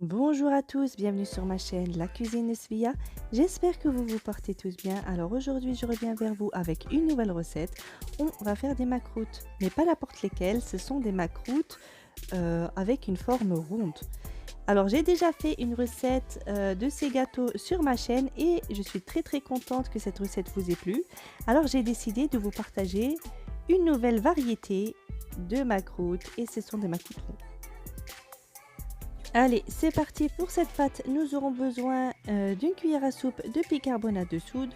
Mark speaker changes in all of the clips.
Speaker 1: Bonjour à tous, bienvenue sur ma chaîne La Cuisine Svia. J'espère que vous vous portez tous bien. Alors aujourd'hui, je reviens vers vous avec une nouvelle recette. On va faire des macroutes, mais pas n'importe lesquelles, ce sont des macroutes avec une forme ronde. Alors j'ai déjà fait une recette de ces gâteaux sur ma chaîne et je suis très contente que cette recette vous ait plu. Alors j'ai décidé de vous partager une nouvelle variété de macroutes et ce sont des macroutes rondes. Allez, c'est parti pour cette pâte. Nous aurons besoin d'une cuillère à soupe de bicarbonate de soude,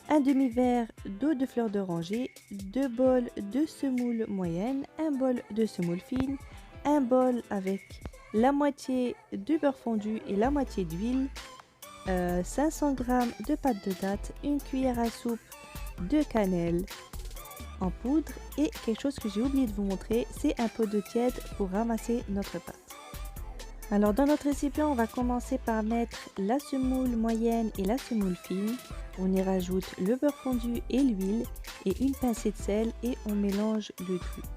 Speaker 1: un demi-verre d'eau de fleur d'oranger, 2 bols de semoule moyenne, un bol de semoule fine, un bol avec la moitié de beurre fondu et la moitié d'huile, 500 g de pâte de date, une cuillère à soupe de cannelle en poudre et quelque chose que j'ai oublié de vous montrer, c'est un pot d'eau tiède pour ramasser notre pâte. Alors dans notre récipient, on va commencer par mettre la semoule moyenne et la semoule fine. On y rajoute le beurre fondu et l'huile et une pincée de sel et on mélange le tout.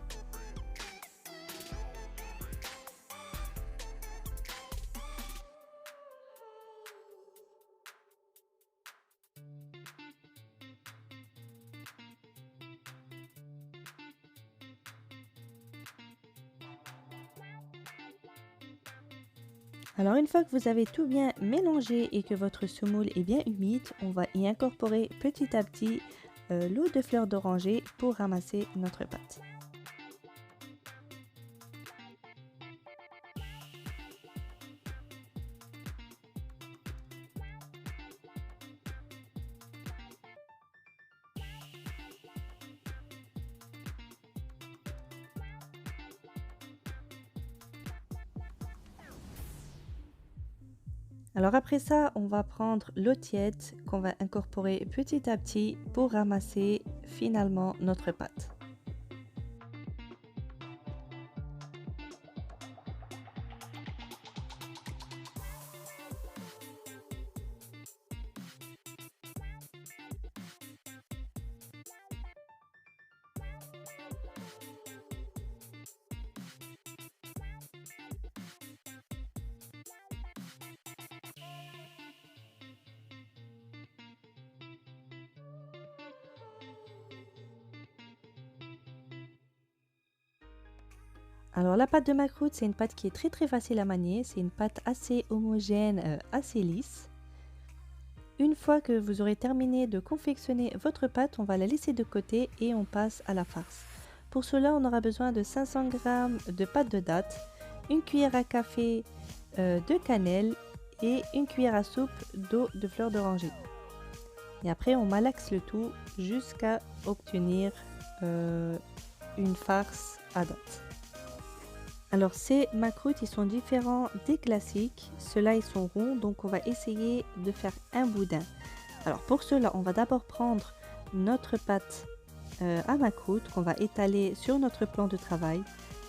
Speaker 1: Alors une fois que vous avez tout bien mélangé et que votre semoule est bien humide, on va y incorporer petit à petit l'eau de fleur d'oranger pour ramasser notre pâte. Alors après ça, on va prendre l'eau tiède qu'on va incorporer petit à petit pour ramasser finalement notre pâte. Alors la pâte de macroute, c'est une pâte qui est très facile à manier. C'est une pâte assez homogène, assez lisse. Une fois que vous aurez terminé de confectionner votre pâte, on va la laisser de côté et on passe à la farce. Pour cela, on aura besoin de 500 g de pâte de date, une cuillère à café de cannelle et une cuillère à soupe d'eau de fleur d'oranger. Et après, on malaxe le tout jusqu'à obtenir une farce à date. Alors ces macroutes, ils sont différents des classiques. Ceux-là, ils sont ronds, donc on va essayer de faire un boudin. Alors pour cela, on va d'abord prendre notre pâte à macroute qu'on va étaler sur notre plan de travail.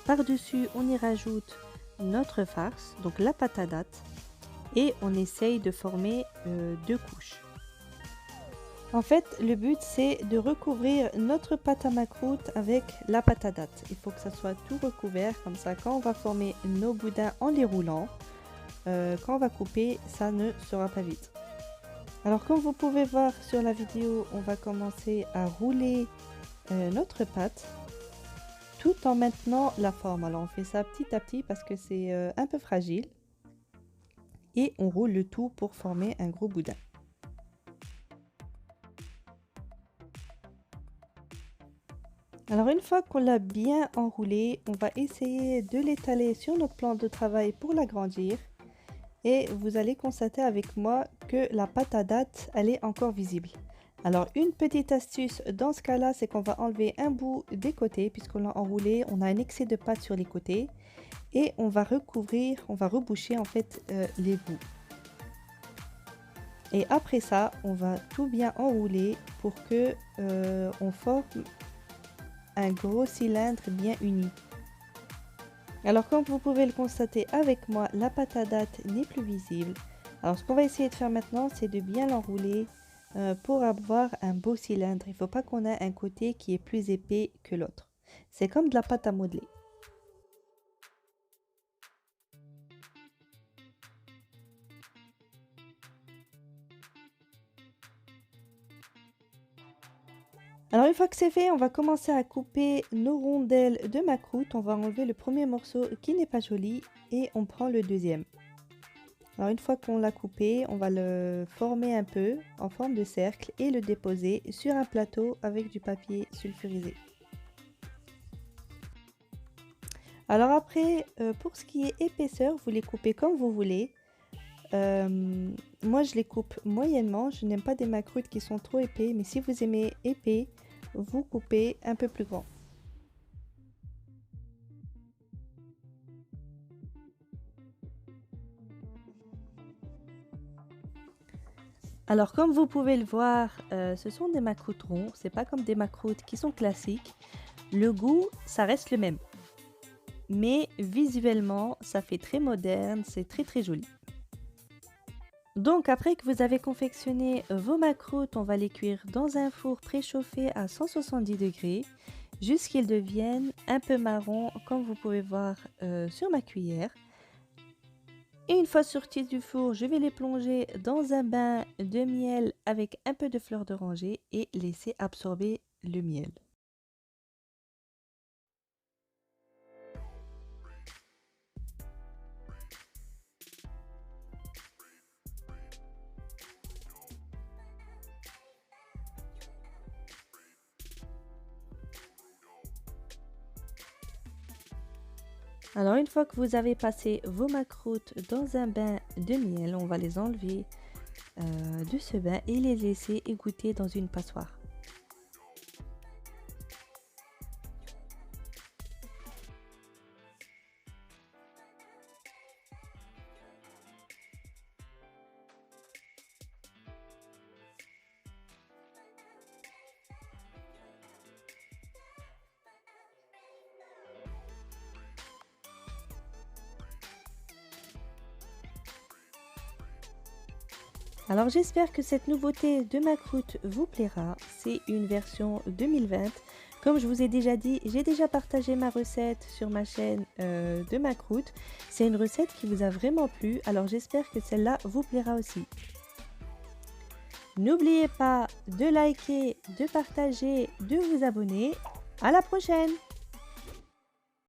Speaker 1: Par-dessus, on y rajoute notre farce, donc la pâte à date, et on essaye de former deux couches. En fait, le but, c'est de recouvrir notre pâte à macroute avec la pâte à date. Il faut que ça soit tout recouvert, comme ça, quand on va former nos boudins en les roulant, quand on va couper, ça ne sera pas vite. Alors, comme vous pouvez voir sur la vidéo, on va commencer à rouler notre pâte tout en maintenant la forme. Alors, on fait ça petit à petit parce que c'est un peu fragile. Et on roule le tout pour former un gros boudin. Alors une fois qu'on l'a bien enroulé, on va essayer de l'étaler sur notre plan de travail pour l'agrandir. Et vous allez constater avec moi que la pâte à date, elle est encore visible. Alors une petite astuce dans ce cas-là, c'est qu'on va enlever un bout des côtés puisqu'on l'a enroulé, on a un excès de pâte sur les côtés. Et on va recouvrir, on va reboucher en fait les bouts. Et après ça, on va tout bien enrouler pour que on forme un gros cylindre bien uni. Alors comme vous pouvez le constater avec moi, la pâte à date n'est plus visible. Alors ce qu'on va essayer de faire maintenant, c'est de bien l'enrouler pour avoir un beau cylindre. Il ne faut pas qu'on ait un côté qui est plus épais que l'autre. C'est comme de la pâte à modeler. Alors une fois que c'est fait, on va commencer à couper nos rondelles de macroute. On va enlever le premier morceau qui n'est pas joli et on prend le deuxième. Alors une fois qu'on l'a coupé, on va le former un peu en forme de cercle et le déposer sur un plateau avec du papier sulfurisé. Alors après, pour ce qui est épaisseur, vous les coupez comme vous voulez. Moi je les coupe moyennement, je n'aime pas des macroutes qui sont trop épais, mais si vous aimez épais, vous coupez un peu plus grand. Alors comme vous pouvez le voir, ce sont des macroutes ronds, c'est pas comme des macroutes qui sont classiques. Le goût, ça reste le même. Mais visuellement, ça fait très moderne, c'est très joli. Donc après que vous avez confectionné vos macroutes, on va les cuire dans un four préchauffé à 170 degrés jusqu'ils deviennent un peu marron comme vous pouvez voir sur ma cuillère. Et une fois sortis du four, je vais les plonger dans un bain de miel avec un peu de fleur d'oranger et laisser absorber le miel. Alors une fois que vous avez passé vos macroutes dans un bain de miel, on va les enlever de ce bain et les laisser égoutter dans une passoire. Alors j'espère que cette nouveauté de macroute vous plaira. C'est une version 2020. Comme je vous ai déjà dit, j'ai déjà partagé ma recette sur ma chaîne de macroute. C'est une recette qui vous a vraiment plu, alors j'espère que celle-là vous plaira aussi. N'oubliez pas de liker, de partager, de vous abonner. À la prochaine!